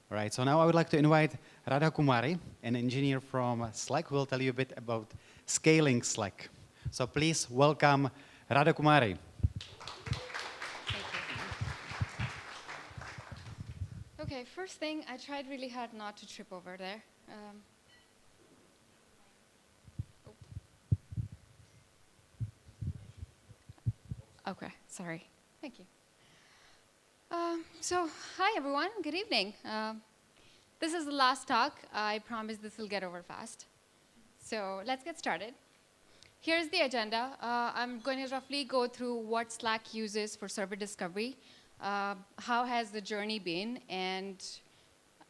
All right, so now I would like to invite Radha Kumari, an engineer from Slack, who will tell you a bit about scaling Slack. So please welcome Radha Kumari. Okay, first thing, I tried really hard not to trip over there. Okay, sorry. Thank you. So, hi everyone, good evening. This is the last talk. I promise this will get over fast. So let's get started. Here's the agenda. I'm going to roughly go through what Slack uses for server discovery, how has the journey been, and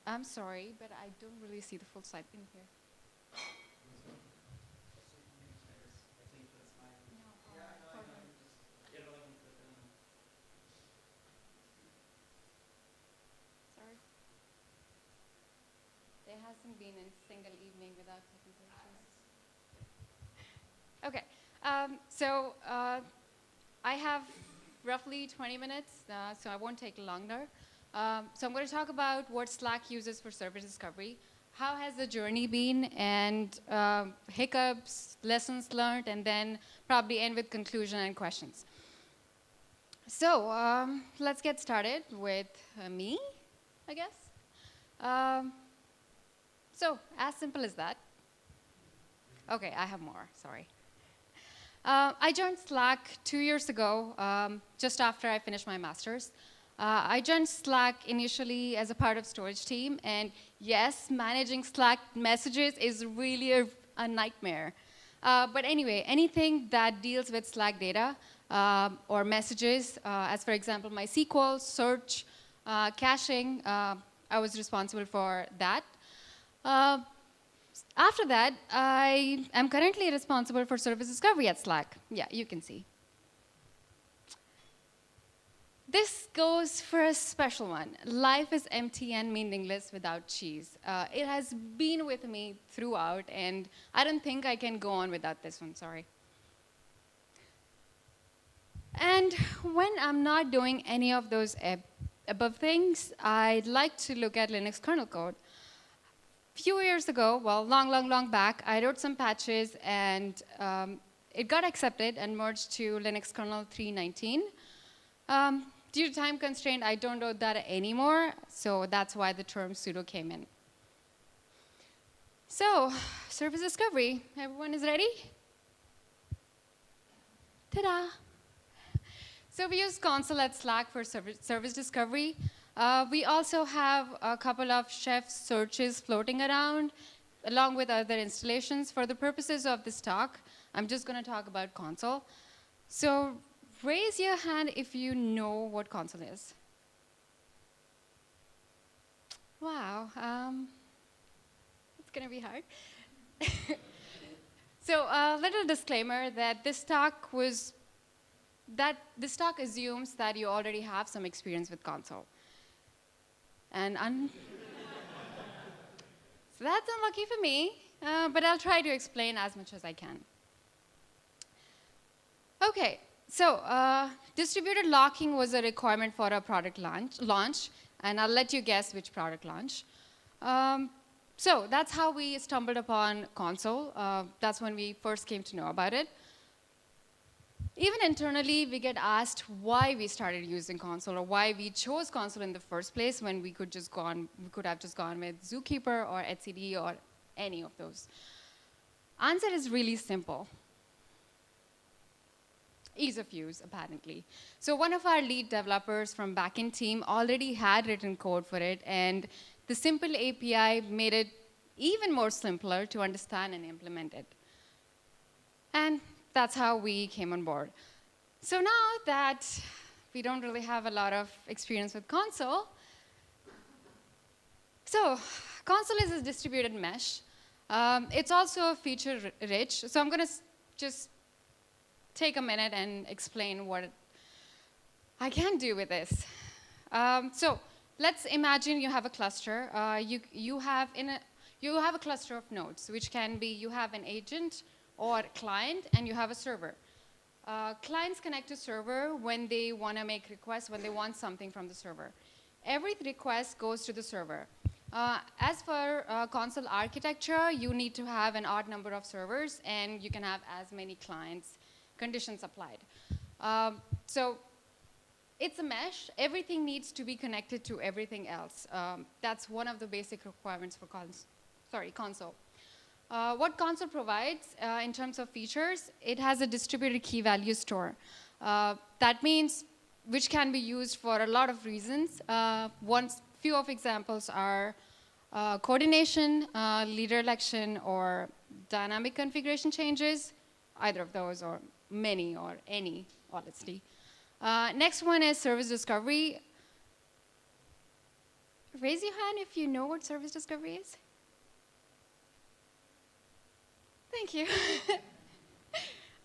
I'm sorry, but I don't really see the full slide in here. Sorry. There hasn't been a single evening without technical issues. Okay, so I have roughly 20 minutes, so I won't take longer. So I'm going to talk about what Slack uses for service discovery, how has the journey been, and hiccups, lessons learned, and then probably end with conclusion and questions. So let's get started with me, I guess. So as simple as that. Okay, I have more, sorry. I joined Slack 2 years ago, just after I finished my master's. I joined Slack initially as a part of storage team, and yes, managing Slack messages is really a nightmare. But anyway, anything that deals with Slack data or messages, as for example, MySQL, search, caching, I was responsible for that. After that, I am currently responsible for service discovery at Slack. Yeah, you can see. This goes for a special one. Life is empty and meaningless without cheese. It has been with me throughout, and I don't think I can go on without this one, sorry. And when I'm not doing any of those above things, I'd like to look at Linux kernel code. Few years ago, well, long back, I wrote some patches, and it got accepted and merged to Linux kernel 3.19. Due to time constraint, I don't know that anymore, so that's why the term sudo came in. So, service discovery, everyone is ready? Ta-da! So we use console at Slack for service discovery. We also have a couple of chef searches floating around, along with other installations. For the purposes of this talk, I'm just going to talk about console. So raise your hand if you know what console is. Wow, it's going to be hard. So a little disclaimer that this talk assumes that you already have some experience with console. And so that's unlucky for me, but I'll try to explain as much as I can. Okay, so distributed locking was a requirement for a product launch, and I'll let you guess which product launch. So that's how we stumbled upon console. That's when we first came to know about it. Even internally, we get asked why we started using console or why we chose console in the first place when we could have just gone with Zookeeper or etcd or any of those. Answer is really simple. Ease of use, apparently. So one of our lead developers from backend team already had written code for it, and the simple API made it even more simpler to understand and implement it. And that's how we came on board. So now that we don't really have a lot of experience with console, so console is a distributed mesh. It's also feature-rich. So I'm going to just take a minute and explain what I can do with this. So let's imagine you have a cluster. You have a cluster of nodes, which can be you have an agent or client, and you have a server. Clients connect to server when they want to make requests, when they want something from the server. Every request goes to the server. As for console architecture, you need to have an odd number of servers, and you can have as many clients, conditions applied. So it's a mesh. Everything needs to be connected to everything else. That's one of the basic requirements for console. What console provides in terms of features, it has a distributed key value store. That means which can be used for a lot of reasons. Few of examples are coordination, leader election, or dynamic configuration changes, either of those, or many, or any, honestly. Next one is service discovery. Raise your hand if you know what service discovery is. Thank you.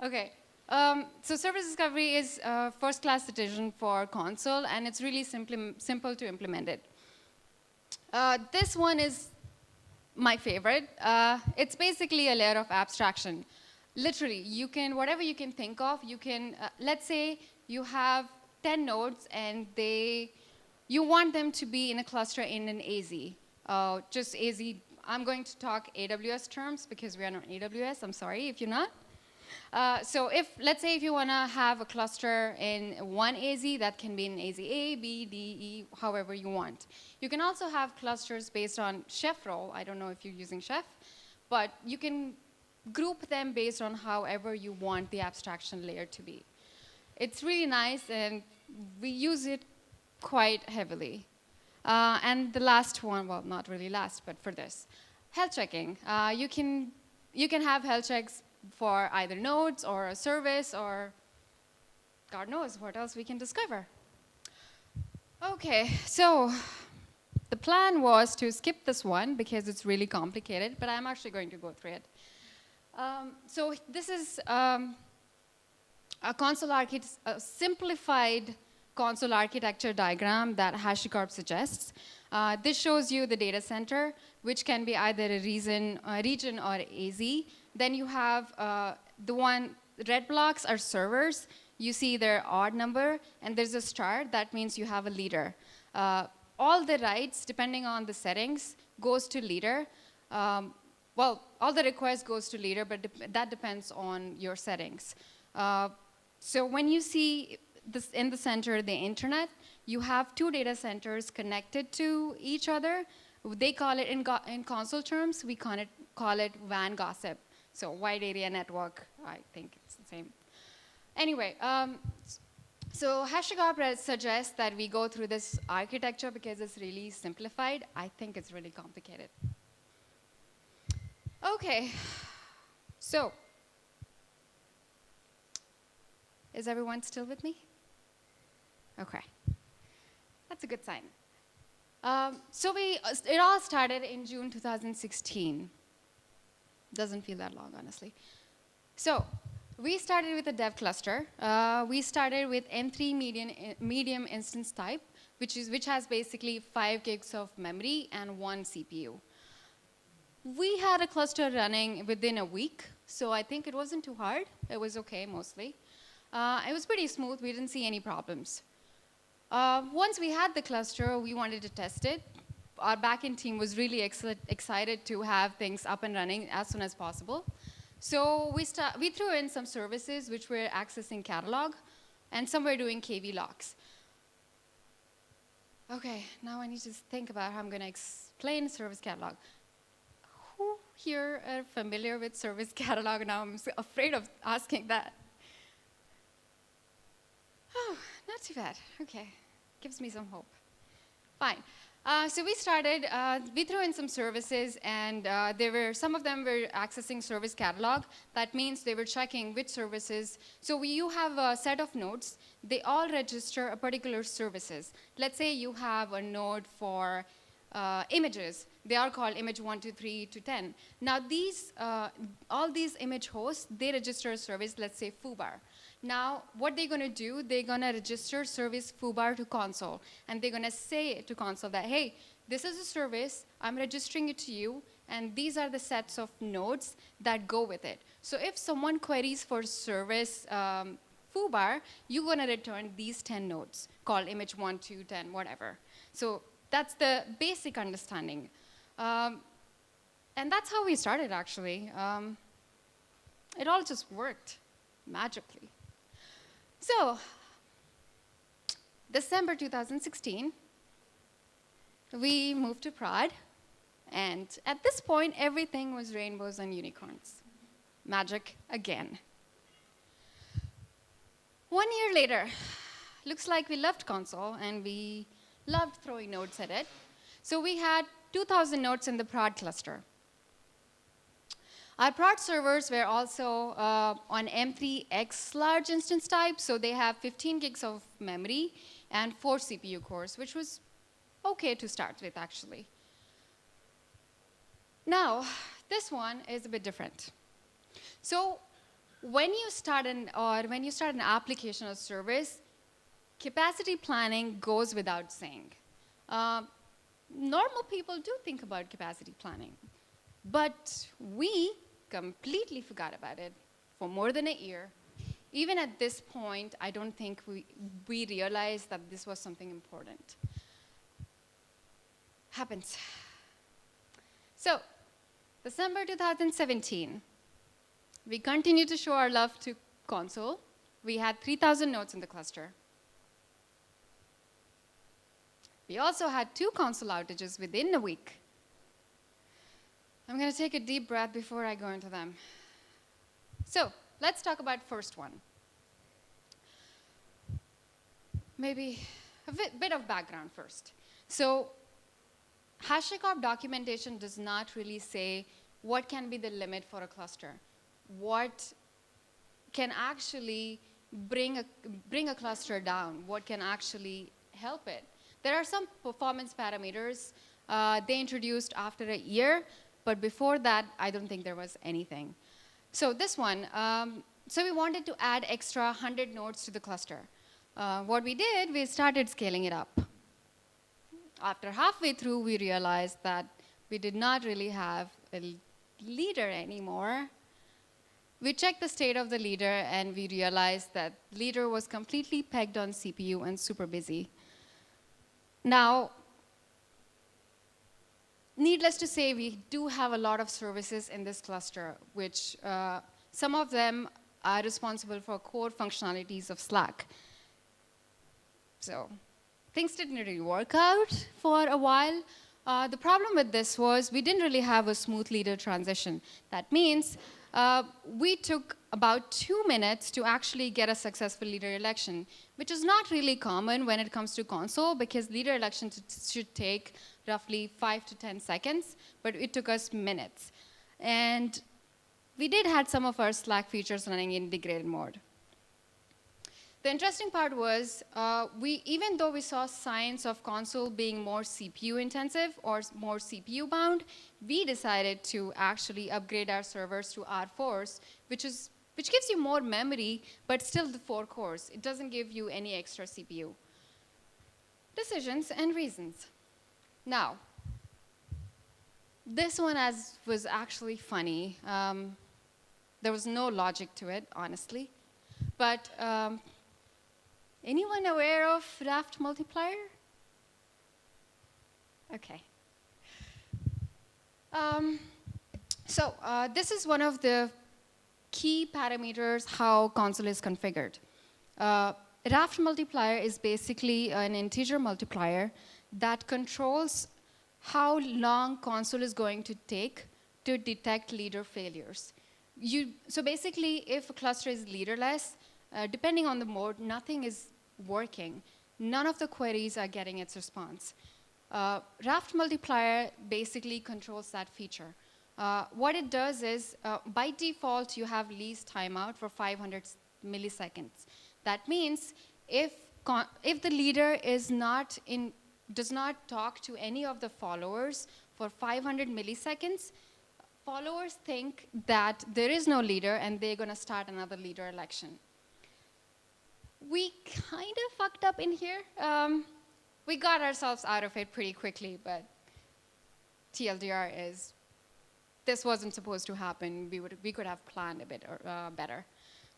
Okay. So service discovery is a first-class citizen for console, and it's really simple to implement it. This one is my favorite. It's basically a layer of abstraction. Literally, you can, whatever you can think of, you can, let's say you have 10 nodes and you want them to be in a cluster in an AZ. Just AZ, I'm going to talk AWS terms because we are not AWS, I'm sorry if you're not. So let's say if you want to have a cluster in one AZ, that can be in AZ A, B, D, E, however you want. You can also have clusters based on Chef role. I don't know if you're using Chef, but you can group them based on however you want the abstraction layer to be. It's really nice, and we use it quite heavily. And the last one, well, not really last, but for this, health checking. You can have health checks for either nodes or a service, or God knows what else we can discover. Okay, so the plan was to skip this one because it's really complicated, but I'm actually going to go through it. So this is a simplified console architecture diagram that HashiCorp suggests. This shows you the data center, which can be either a region or AZ. Then you have red blocks are servers. You see their odd number, and there's a star. That means you have a leader. All the writes, depending on the settings, goes to leader. Well, all the requests goes to leader, but that depends on your settings. So when you see this in the center, the internet, you have two data centers connected to each other. They call it, in console terms, we call it WAN gossip. So wide area network, I think it's the same. Anyway, so HashiCorp suggests that we go through this architecture because it's really simplified. I think it's really complicated. Okay, so is everyone still with me? Okay, that's a good sign. So it all started in June 2016. Doesn't feel that long, honestly. So we started with a dev cluster. We started with M3 medium instance type, which has basically 5 gigs of memory and 1 CPU. We had a cluster running within a week, so I think it wasn't too hard. It was okay, mostly. It was pretty smooth. We didn't see any problems. Once we had the cluster, we wanted to test it. Our backend team was really excited to have things up and running as soon as possible. So we threw in some services which were accessing catalog, and some were doing KV locks. Okay, now I need to think about how I'm going to explain service catalog. Who here are familiar with service catalog? Now I'm afraid of asking that. Oh, not too bad. Okay, gives me some hope. Fine. So we started, we threw in some services, and some of them were accessing service catalog. That means they were checking which services. So you have a set of nodes. They all register a particular services. Let's say you have a node for images. They are called image 1, 2, 3 to 10. Now all these image hosts, they register a service, let's say foobar. Now, what they're going to do, they're going to register service foobar to console. And they're going to say to console that, hey, this is a service, I'm registering it to you, and these are the sets of nodes that go with it. So if someone queries for service foobar, you're going to return these 10 nodes, called image 1, 2, 10, whatever. So That's the basic understanding. And that's how we started, actually. It all just worked magically. So, December 2016, we moved to Prague, and at this point, everything was rainbows and unicorns. Magic again. 1 year later, looks like we loved console, and we loved throwing nodes at it. So we had 2,000 nodes in the prod cluster. Our prod servers were also on M3X large instance type, so they have 15 gigs of memory and 4 CPU cores, which was okay to start with, actually. Now, this one is a bit different. So when you start an application or service, capacity planning goes without saying. Normal people do think about capacity planning, but we completely forgot about it for more than a year. Even at this point, I don't think we realized that this was something important. Happens. So, December 2017, we continued to show our love to console. We had 3,000 nodes in the cluster. We also had 2 console outages within a week. I'm going to take a deep breath before I go into them. So, let's talk about first one. Maybe a bit of background first. So, HashiCorp documentation does not really say what can be the limit for a cluster, what can actually bring a cluster down, what can actually help it. There are some performance parameters they introduced after a year, but before that, I don't think there was anything. So this one, so we wanted to add extra 100 nodes to the cluster. What we did, we started scaling it up. After halfway through, we realized that we did not really have a leader anymore. We checked the state of the leader, and we realized that leader was completely pegged on CPU and super busy. Now, needless to say, we do have a lot of services in this cluster, which some of them are responsible for core functionalities of Slack. So things didn't really work out for a while. The problem with this was we didn't really have a smooth leader transition. That means we took about 2 minutes to actually get a successful leader election, which is not really common when it comes to console, because leader election should take roughly 5 to 10 seconds, but it took us minutes. And we did have some of our Slack features running in degraded mode. The interesting part was, even though we saw signs of console being more CPU intensive or more CPU bound, we decided to actually upgrade our servers to R4s, which gives you more memory, but still the 4 cores. It doesn't give you any extra CPU. Decisions and reasons. Now, this one was actually funny. There was no logic to it, honestly. But anyone aware of Raft multiplier? Okay. So this is one of the key parameters how console is configured. Raft multiplier is basically an integer multiplier that controls how long console is going to take to detect leader failures. So basically, if a cluster is leaderless, depending on the mode, nothing is working. None of the queries are getting its response. Raft multiplier basically controls that feature. What it does is, by default, you have least timeout for 500 milliseconds. That means if the leader does not talk to any of the followers for 500 milliseconds, followers think that there is no leader and they're going to start another leader election. We kind of fucked up in here. We got ourselves out of it pretty quickly, but TLDR is, this wasn't supposed to happen. We could have planned a bit better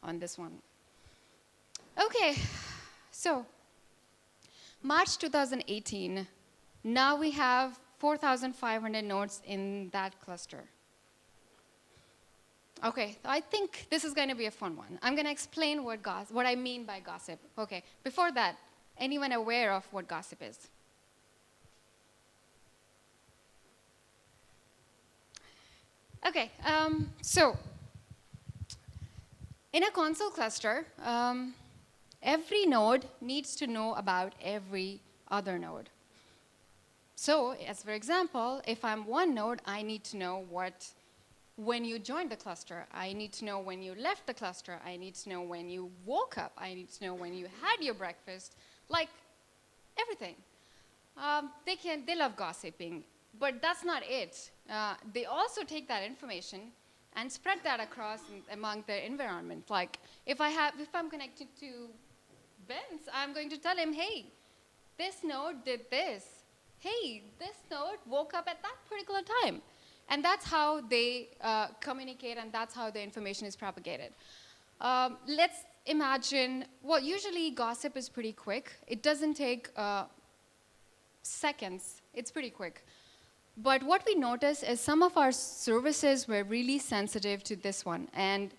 on this one. Okay, so March 2018, Now we have 4,500 nodes in that cluster. Okay, I think this is going to be a fun one. I'm going to explain what I mean by gossip. Okay, before that, anyone aware of what gossip is? Okay, so in a console cluster, every node needs to know about every other node. So, as for example, if I'm one node, I need to know when you joined the cluster. I need to know when you left the cluster. I need to know when you woke up. I need to know when you had your breakfast. Like, everything. They love gossiping, but that's not it. They also take that information and spread that across among their environment. Like, if I'm connected to Ben's, I'm going to tell him, hey, this node did this. Hey, this node woke up at that particular time. And that's how they communicate, and that's how the information is propagated. Let's imagine, well, usually gossip is pretty quick. It doesn't take seconds. It's pretty quick. But what we notice is some of our services were really sensitive to this one. And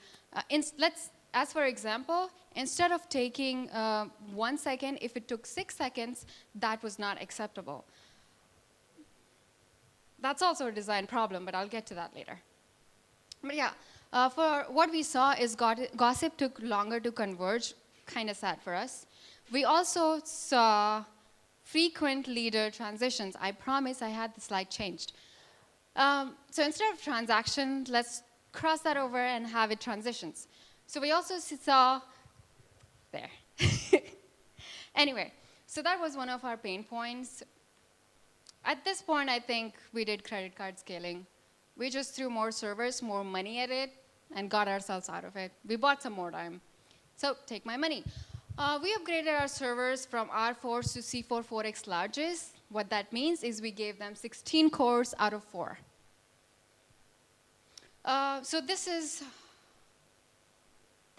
as for example, instead of taking 1 second, if it took 6 seconds, that was not acceptable. That's also a design problem, but I'll get to that later. But yeah, for what we saw is gossip took longer to converge, kind of sad for us. We also saw frequent leader transitions. I promise I had the slide changed. So instead of transactions, let's cross that over and have it transitions. So we also saw, there. Anyway, so that was one of our pain points. At this point, I think we did credit card scaling. We just threw more servers, more money at it, and got ourselves out of it. We bought some more time. So take my money. We upgraded our servers from R4s to C4 4x larges. What that means is we gave them 16 cores out of 4. So this is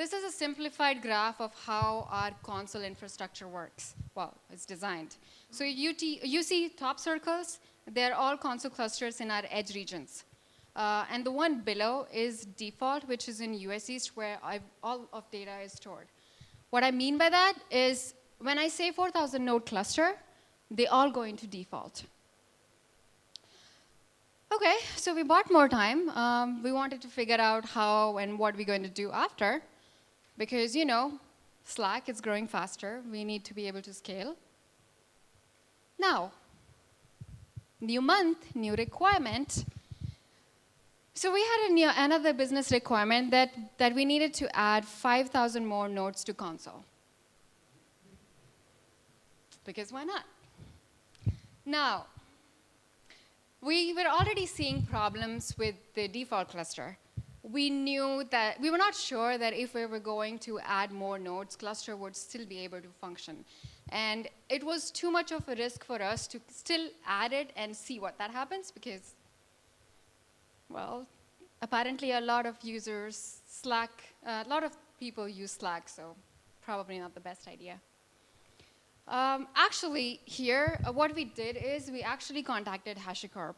a simplified graph of how our console infrastructure works. Well, it's designed. So you see top circles, they're all console clusters in our edge regions. And the one below is default, which is in US East, where all of data is stored. What I mean by that is when I say 4,000 node cluster, they all go into default. Okay, so we bought more time. We wanted to figure out how and what we're going to do after. Because, you know, Slack is growing faster. We need to be able to scale. Now, new month, new requirement. So we had another business requirement that we needed to add 5,000 more nodes to console. Because why not? Now, we were already seeing problems with the default cluster. We knew that, we were not sure that if we were going to add more nodes, cluster would still be able to function. And it was too much of a risk for us to still add it and see what that happens because, well, apparently a lot of users a lot of people use Slack, so probably not the best idea. Actually, here, what we did is we actually contacted HashiCorp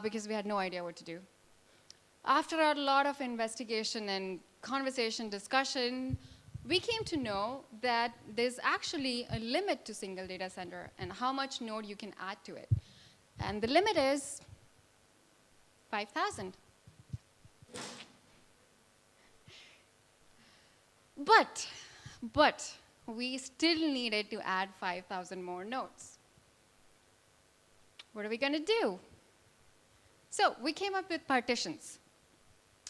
because we had no idea what to do. After a lot of investigation and conversation, discussion, we came to know that there's actually a limit to single data center and how much node you can add to it. And the limit is 5,000. But we still needed to add 5,000 more nodes. What are we going to do? So we came up with partitions.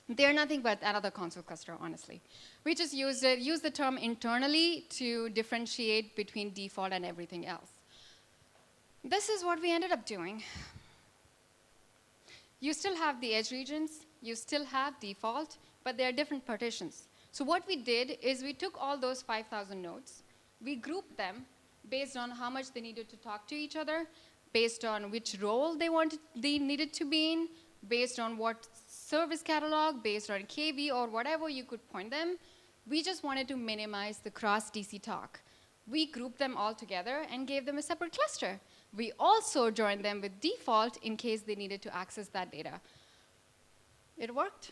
They're nothing but another console cluster, honestly. We just use the term internally to differentiate between default and everything else. This is what we ended up doing. You still have the edge regions, you still have default, but there are different partitions. So what we did is we took all those 5,000 nodes, we grouped them based on how much they needed to talk to each other, based on which role they needed to be in, based on what service catalog, based on KV or whatever you could point them. We just wanted to minimize the cross-DC talk. We grouped them all together and gave them a separate cluster. We also joined them with default in case they needed to access that data. It worked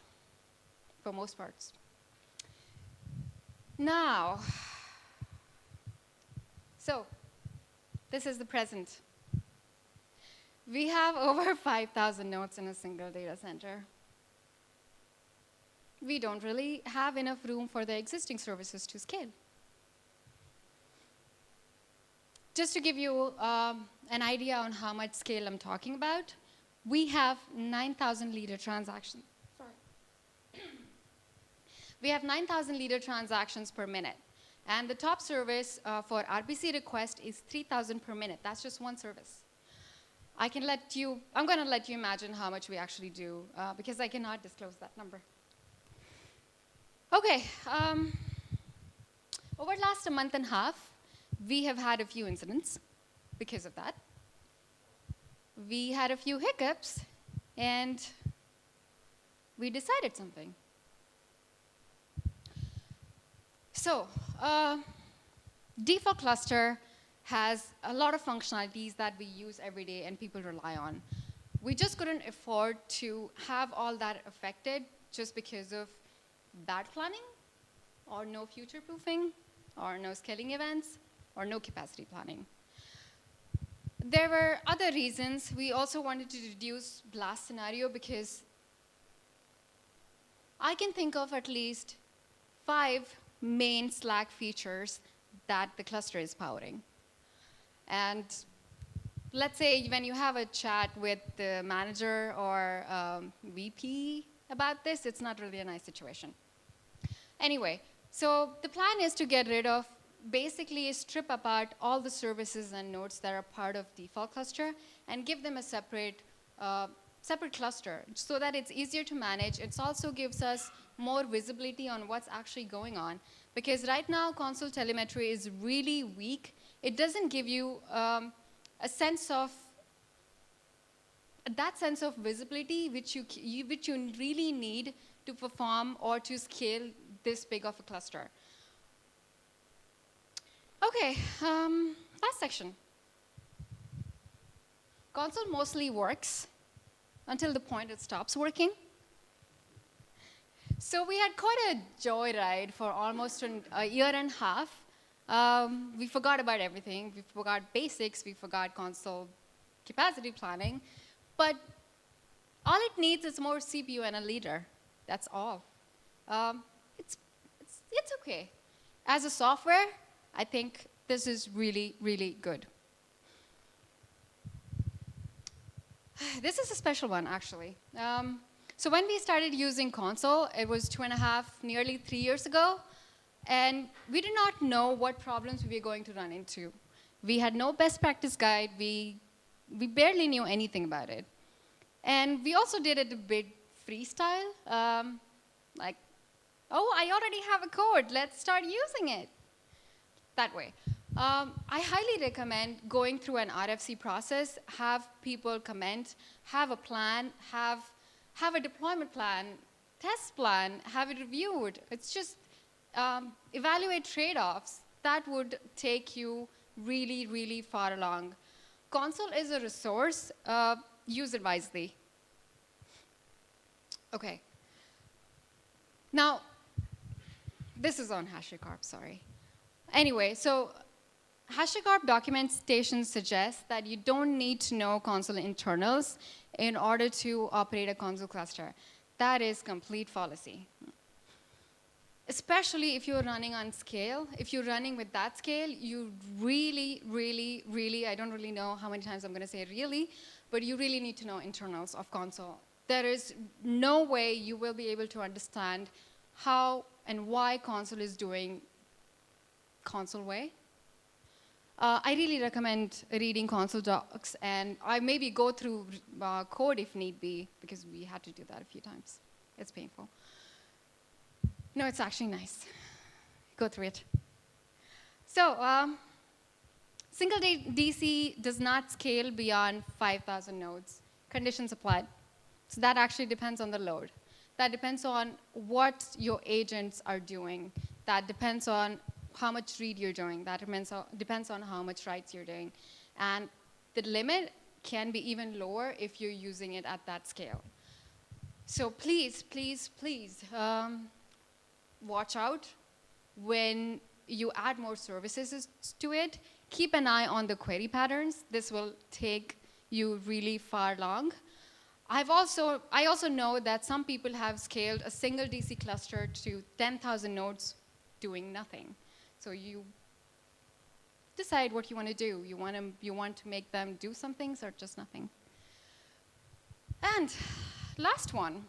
for most parts. Now, so this is the present. We have over 5,000 nodes in a single data center. We don't really have enough room for the existing services to scale. Just to give you an idea on how much scale I'm talking about, we have 9,000 liter transactions. Sorry. We have 9,000 liter transactions per minute. And the top service for RPC request is 3,000 per minute. That's just one service. I'm going to let you imagine how much we actually do, because I cannot disclose that number. Okay, over the last month and a half, we have had a few incidents because of that. We had a few hiccups, and we decided something. So, default cluster has a lot of functionalities that we use every day and people rely on. We just couldn't afford to have all that affected just because of bad planning, or no future-proofing, or no scaling events, or no capacity planning. There were other reasons. We also wanted to reduce blast scenario because I can think of at least 5 main Slack features that the cluster is powering. And let's say when you have a chat with the manager or VP about this, it's not really a nice situation. Anyway, so the plan is to get rid of, basically strip apart all the services and nodes that are part of default cluster and give them a separate cluster so that it's easier to manage. It also gives us more visibility on what's actually going on. Because right now, console telemetry is really weak. It doesn't give you a sense of, that sense of visibility which you really need to perform or to scale this big of a cluster. Okay, last section. Console mostly works until the point it stops working. So we had quite a joyride for almost a year and a half. We forgot about everything. We forgot basics. We forgot console capacity planning. But all it needs is more CPU and a leader. That's all. It's okay. As a software, I think this is really, really good. This is a special one, actually. So when we started using console, it was 2.5, nearly 3 years ago. And we did not know what problems we were going to run into. We had no best practice guide. We barely knew anything about it. And we also did it a bit freestyle. Like, oh, I already have a code. Let's start using it. That way. I highly recommend going through an RFC process, have people comment, have a plan, have a deployment plan, test plan, have it reviewed. It's just evaluate trade-offs. That would take you really, really far along. Console is a resource. Use it wisely. OK. Now, this is on HashiCorp, sorry. Anyway, so HashiCorp documentation suggests that you don't need to know console internals in order to operate a console cluster. That is complete fallacy. Especially if you're running on scale. If you're running with that scale, you really, really, really, I don't really know how many times I'm going to say really, but you really need to know internals of console. There is no way you will be able to understand how and why console is doing console way. I really recommend reading console docs, and I maybe go through code if need be, because we had to do that a few times. It's painful. No, it's actually nice. Go through it. So, single DC does not scale beyond 5,000 nodes. Conditions applied. So that actually depends on the load. That depends on what your agents are doing. That depends on how much read you're doing. That depends on how much writes you're doing. And the limit can be even lower if you're using it at that scale. So please, please, please, watch out when you add more services to it. Keep an eye on the query patterns. This will take you really far along. I also know that some people have scaled a single DC cluster to 10,000 nodes doing nothing. So you decide what you want to do. You want to make them do some things or just nothing. And last one.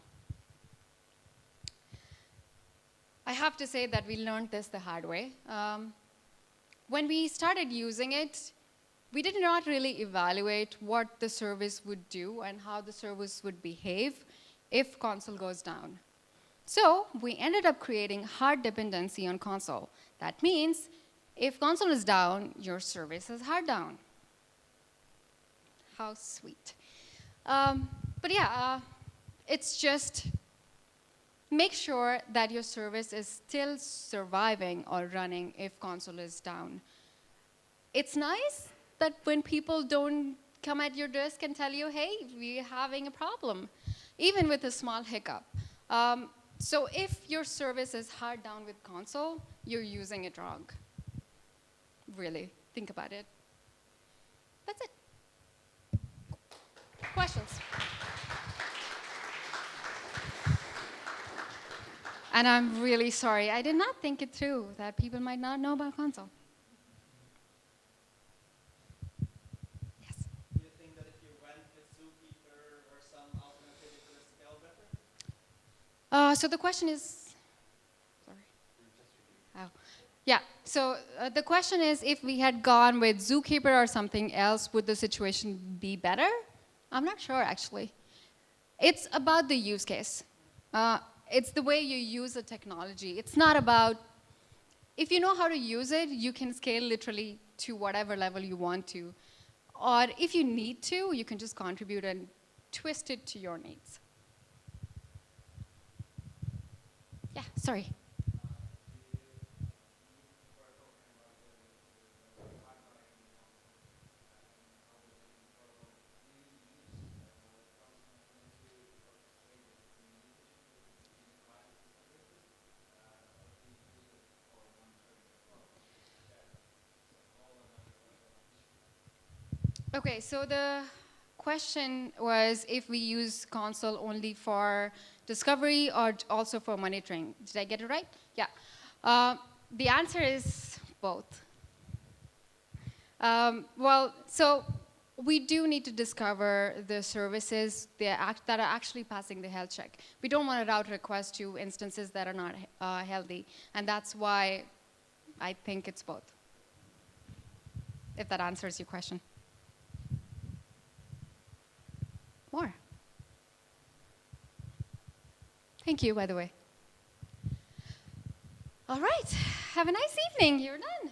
I have to say that we learned this the hard way. When we started using it, we did not really evaluate what the service would do and how the service would behave if console goes down. So we ended up creating hard dependency on console. That means if console is down, your service is hard down. How sweet. But yeah, it's just make sure that your service is still surviving or running if console is down. It's nice that when people don't come at your desk and tell you, hey, we're having a problem, even with a small hiccup. So if your service is hard down with console, you're using it wrong. Really, think about it. That's it. Questions? And I'm really sorry, I did not think it through that people might not know about console. Yes? Do you think that if you went with Zookeeper or some alternative, it would scale better? So the question is, sorry. Oh, yeah. So the question is, if we had gone with Zookeeper or something else, would the situation be better? I'm not sure, actually. It's about the use case. It's the way you use the technology. It's not about, if you know how to use it, you can scale literally to whatever level you want to. Or if you need to, you can just contribute and twist it to your needs. Yeah, sorry. Okay, so the question was if we use console only for discovery or also for monitoring. Did I get it right? Yeah. The answer is both. Well, so we do need to discover the services that are actually passing the health check. We don't want to route requests to instances that are not healthy, and that's why I think it's both, if that answers your question. More. Thank you, by the way. All right, have a nice evening. You're done.